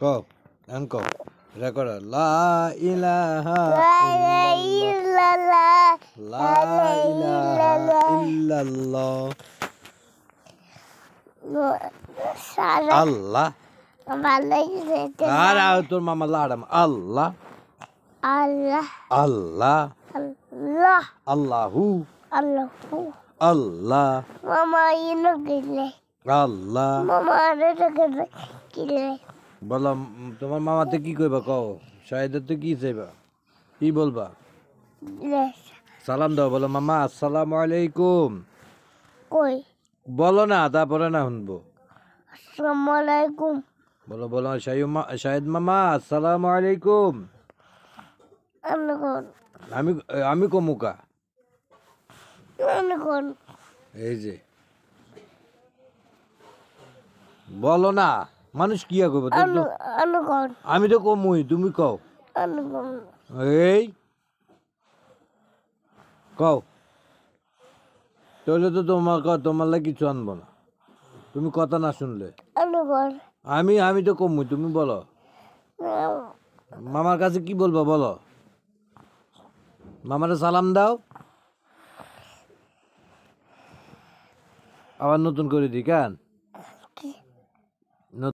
কও এখন কও রেকর্ড লা ইলাহা ইল্লাল্লাহ লা ইলাহা ইল্লাল্লাহ আল্লাহ আর তোর মামা লাড়াম আল্লাহ আল্লাহ আল্লাহ আল্লাহ আল্লাহু আল্লাহু আল্লাহ মামা ইনো গেলে আল্লাহ মামা আরেটা গেলে বলো তোমার মামাতে কি কইবা কও শাহেদাতে কি চাইবা কি বলবা সালাম দাও বলো মামা আসসালামু আলাইকুম কই বলো না তারপরে না শুনবো আসসালামু আলাইকুম বলো বলো শাহিদ মামা আসসালামু আলাইকুম আমি আমি কমুকা এই যে বলো না মানুষ কি করবো আমি তো কমুই তুমি কও এই কও তাহলে তো তোমার লাগে কিছু আনবো না তুমি কথা না শুনলে আমি তো কমুই তুমি বলো মামার কাছে কি বলবো বলো মামারে সালাম দাও আবার নতুন করে দিই কেন